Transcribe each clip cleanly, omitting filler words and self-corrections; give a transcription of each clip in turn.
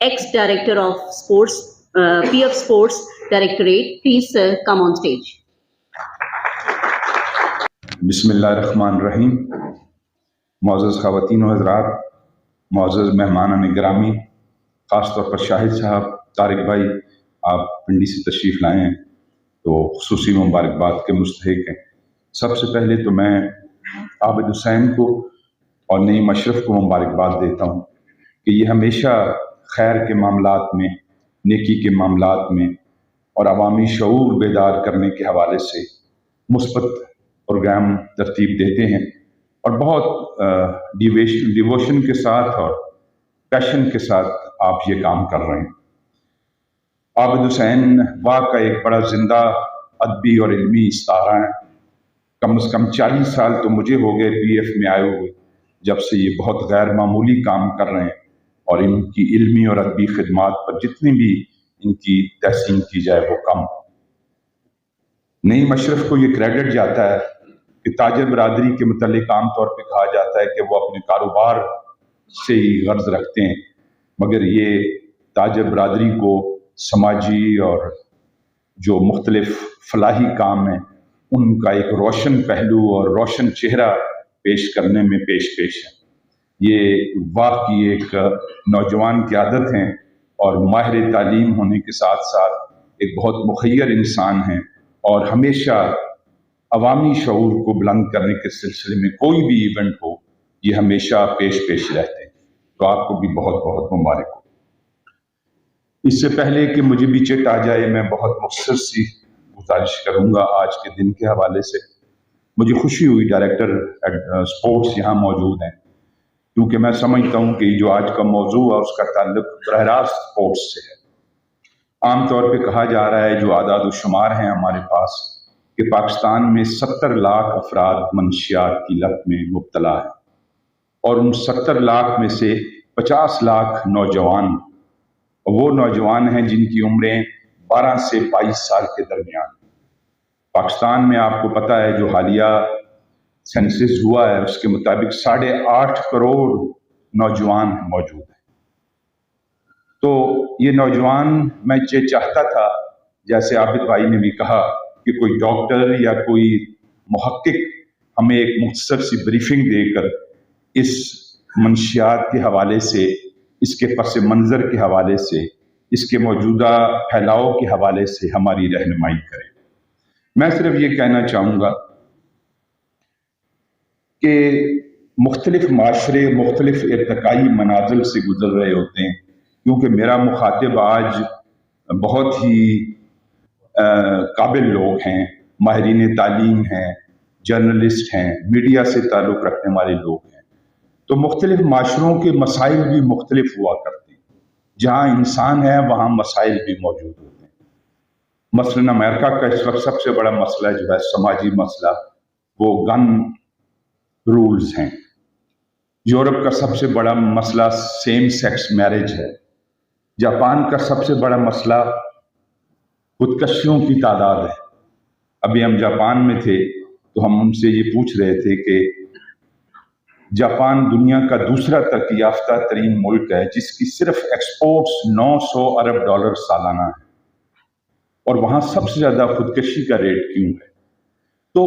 ex-Director of Sports, PF Sports Directorate. Please come on stage. बिस्मिल्लाहिर्रहमानिर्रहीम। मुअज़्ज़ज़ ख़वातीन व हज़रात, मुअज़्ज़ज़ मेहमान गिरामी, ख़ास तौर पर शाहिद साहब, तारिक भाई, आप पिंडी से तशरीफ़ लाए हैं तो ख़ुसूसी मुबारकबाद के मुस्तहिक़ हैं। सबसे पहले तो मैं आबिद हुसैन को और नईम अशरफ को मुबारकबाद देता हूँ कि ये हमेशा खैर के मामलात में, नेकी के मामलात में और अवामी शऊर बेदार करने के हवाले से मुस्बत प्रोग्राम तरतीब देते हैं और बहुत डिवोशन के साथ और पैशन के साथ आप ये काम कर रहे हैं। आबिद हुसैन वाक़ई एक बड़ा जिंदा अदबी और इल्मी इस्तारा है। कम से कम 40 साल तो मुझे हो गए PF में आए हुए, जब से ये बहुत गैर मामूली काम कर रहे हैं और इनकी इल्मी और अदबी खिदमात पर जितनी भी इनकी तहसीन की जाए वो कम। नईम अशरफ को ये क्रेडिट जाता है कि ताजर बरादरी के मुतालिक आम तौर पर कहा जाता है कि वो अपने कारोबार से ही गर्ज रखते हैं, मगर ये ताजर बरादरी को समाजी और जो मुख्तलिफ फलाही काम है उनका एक रोशन पहलू और रोशन चेहरा पेश करने में पेश है। ये वाकई एक नौजवान की आदत है और माहिर तालीम होने के साथ साथ एक बहुत मुखय्यर इंसान है और हमेशा अवामी शऊर को बुलंद करने के सिलसिले में कोई भी इवेंट हो ये हमेशा पेश रहते हैं। तो आपको भी बहुत बहुत मुबारक हो। इससे पहले कि मुझे भी चिट आ जाए, मैं बहुत मुख्तसर सी गुजारिश करूंगा आज के दिन के हवाले से। मुझे खुशी हुई डायरेक्टर स्पोर्ट्स यहाँ मौजूद हैं, क्योंकि मैं समझता हूँ कि जो आज का मौजू है उसका ताल्लुक बरह रास्त स्पोर्ट्स से है। आमतौर पे कहा जा रहा है, जो आदाद व शुमार हैं हमारे पास, कि पाकिस्तान में 70 लाख अफराद मंशियात की लत में मुब्तला है और उन 70 लाख में से 50 लाख नौजवान, वो नौजवान हैं जिनकी उम्रें 12 से 22 साल के दरमियान। पाकिस्तान में आपको पता है जो हालिया सेंसस हुआ है उसके मुताबिक 8.5 करोड़ नौजवान मौजूद हैं। तो ये नौजवान, मैं ये चाहता था, जैसे आबिद भाई ने भी कहा, कि कोई डॉक्टर या कोई मुहक्किक हमें एक मुख्तसर सी ब्रीफिंग देकर इस मंशियात के हवाले से, इसके पस मंज़र के हवाले से, इसके मौजूदा फैलाव के हवाले से हमारी रहनुमाई करें। मैं सिर्फ ये कहना चाहूँगा कि मुख्तलिफ माशरे मुख्तलिफ इर्तिकाई मनाजिल से गुजर रहे होते हैं, क्योंकि मेरा मुखातिब आज बहुत ही काबिल लोग हैं, माहिरीन तालीम हैं, जर्नलिस्ट हैं, मीडिया से ताल्लुक़ रखने वाले लोग हैं। तो मुख्तलिफ माशरों के मसाइल भी मुख्तलिफ हुआ करते हैं। जहाँ इंसान है वहाँ मसाइल भी मौजूद होते हैं। मसलन अमेरिका का इस वक्त सबसे बड़ा मसला जो है समाजी मसला, वो गन रूल्स हैं। यूरोप का सबसे बड़ा मसला सेम सेक्स मैरिज है। जापान का सबसे बड़ा मसला खुदकशियों की तादाद है। अभी हम जापान में थे तो हम उनसे ये पूछ रहे थे कि जापान दुनिया का दूसरा तरक्की याफ्ता तरीन मुल्क है जिसकी सिर्फ एक्सपोर्ट्स 900 अरब डॉलर सालाना है, और वहाँ सबसे ज़्यादा खुदकशी का रेट क्यों है? तो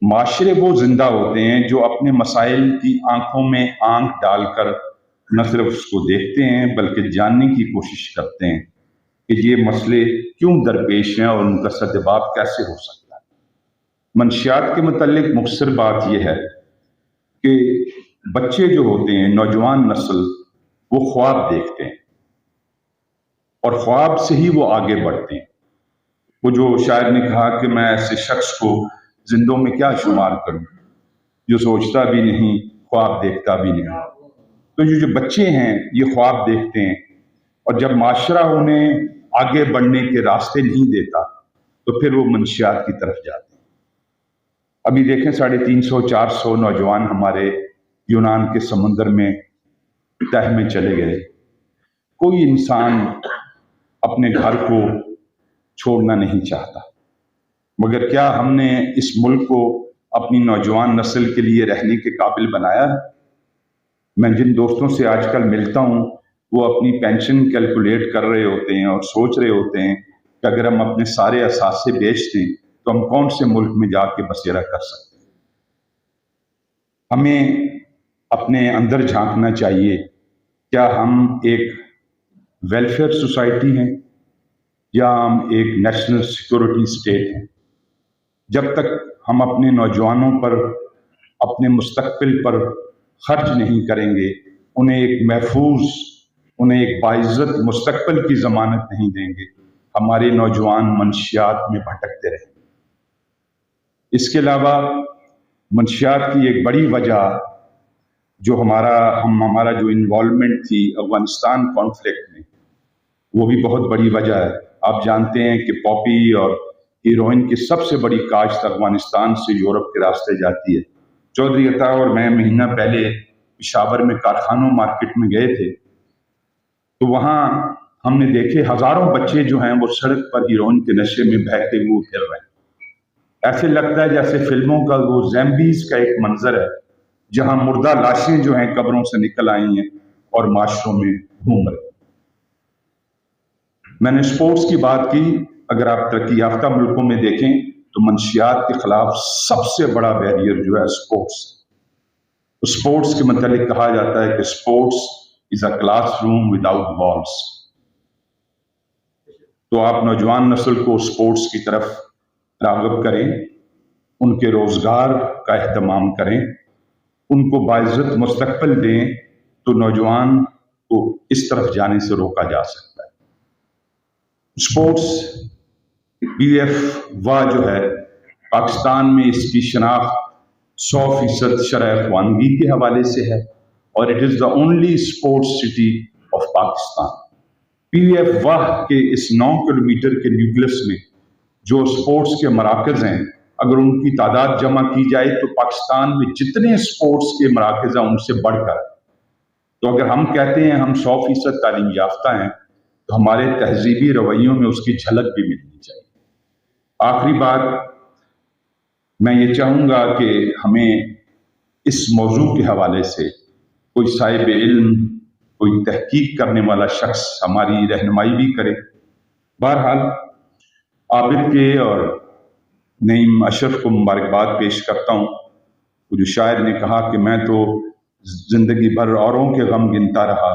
माशरे वो जिंदा होते हैं जो अपने मसाइल की आंखों में आंख डालकर न सिर्फ उसको देखते हैं बल्कि जानने की कोशिश करते हैं कि ये मसले क्यों दरपेश हैं और उनका सद्जवाब कैसे हो सकता है। मंशियात के मुतालिक मुख्तसर बात यह है कि बच्चे जो होते हैं, नौजवान नस्ल, वो ख्वाब देखते हैं और ख्वाब से ही वो आगे बढ़ते हैं। वो जो शायर ने कहा कि मैं ऐसे शख्स को जिंदों में क्या शुमार करूं जो सोचता भी नहीं, ख्वाब देखता भी नहीं। तो ये जो बच्चे हैं ये ख्वाब देखते हैं, और जब माशरा उन्हें आगे बढ़ने के रास्ते नहीं देता तो फिर वो मंशियात की तरफ जाते हैं। अभी देखें 350-400 नौजवान हमारे यूनान के समुंदर में तह में चले गए। कोई इंसान अपने घर को छोड़ना नहीं चाहता, मगर क्या हमने इस मुल्क को अपनी नौजवान नस्ल के लिए रहने के काबिल बनाया है? मैं जिन दोस्तों से आजकल मिलता हूँ وہ اپنی پینشن کیلکولیٹ کر رہے ہوتے ہیں اور سوچ رہے ہوتے ہیں کہ اگر ہم اپنے سارے اثاثے بیچ دیں تو ہم کون سے ملک میں جا کے بسیرا کر سکتے ہیں۔ ہمیں اپنے اندر جھانکنا چاہیے، کیا ہم ایک ویلفیئر سوسائٹی ہیں یا ہم ایک نیشنل سیکورٹی اسٹیٹ ہیں؟ جب تک ہم اپنے نوجوانوں پر، اپنے مستقبل پر خرچ نہیں کریں گے، انہیں ایک محفوظ، انہیں ایک باعزت مستقبل کی ضمانت نہیں دیں گے، ہمارے نوجوان منشیات میں بھٹکتے رہیں۔ اس کے علاوہ منشیات کی ایک بڑی وجہ جو ہمارا جو انوالومنٹ تھی افغانستان کانفلکٹ میں، وہ بھی بہت بڑی وجہ ہے۔ آپ جانتے ہیں کہ پاپی اور ہیروئن کی سب سے بڑی کاشت افغانستان سے یورپ کے راستے جاتی ہے۔ چودھری عطا اور میں مہینہ پہلے پشاور میں کارخانوں مارکیٹ میں گئے تھے، تو وہاں ہم نے دیکھے ہزاروں بچے جو ہیں وہ سڑک پر ہیروئن کے نشے میں بہتے ہوئے پھر رہے ہیں۔ ایسے لگتا ہے جیسے فلموں کا وہ زیمبیز کا ایک منظر ہے، جہاں مردہ لاشیں جو ہیں قبروں سے نکل آئی ہیں اور معاشروں میں گھوم رہے ہیں۔ میں نے سپورٹس کی بات کی، اگر آپ ترقی یافتہ ملکوں میں دیکھیں تو منشیات کے خلاف سب سے بڑا بیریئر جو ہے سپورٹس کے متعلق کہا جاتا ہے کہ sports is a classroom without walls. تو آپ نوجوان نسل کو سپورٹس کی طرف راغب کریں، ان کے روزگار کا اہتمام کریں، ان کو باعزت مستقبل دیں، تو نوجوان کو اس طرف جانے سے روکا جا سکتا ہے۔ سپورٹس PF جو ہے پاکستان میں اس کی شناخت 100% شرح خوانگی کے حوالے سے ہے، اور it is the only sports city of Pakistan. PF کے اس 9 کلومیٹر کے نیوکلس میں جو سپورٹس کے مراکز ہیں، اگر ان کی تعداد جمع کی جائے تو پاکستان میں جتنے سپورٹس کے مراکز ہیں ان سے بڑھ کر، تو اگر ہم کہتے ہیں ہم 100% تعلیم یافتہ ہیں تو ہمارے تہذیبی رویوں میں اس کی جھلک بھی ملنی چاہیے۔ آخری بات میں یہ چاہوں گا کہ ہمیں اس موضوع کے حوالے سے کوئی صاحب علم، کوئی تحقیق کرنے والا شخص ہماری رہنمائی بھی کرے۔ بہرحال عابد کے اور نعیم اشرف کو مبارکباد پیش کرتا ہوں۔ جو شاعر نے کہا کہ میں تو زندگی بھر اوروں کے غم گنتا رہا،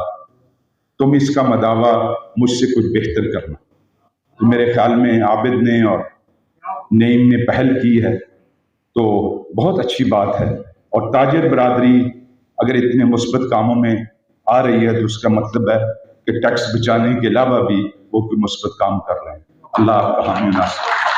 تم اس کا مداوع مجھ سے کچھ بہتر کرنا۔ تو میرے خیال میں عابد نے اور نعیم نے پہل کی ہے، تو بہت اچھی بات ہے، اور تاجر برادری اگر اتنے مثبت کاموں میں آ رہی ہے تو اس کا مطلب ہے کہ ٹیکس بچانے کے علاوہ بھی وہ کوئی مثبت کام کر رہے ہیں۔ اللہ آپ کا حامی ناصر۔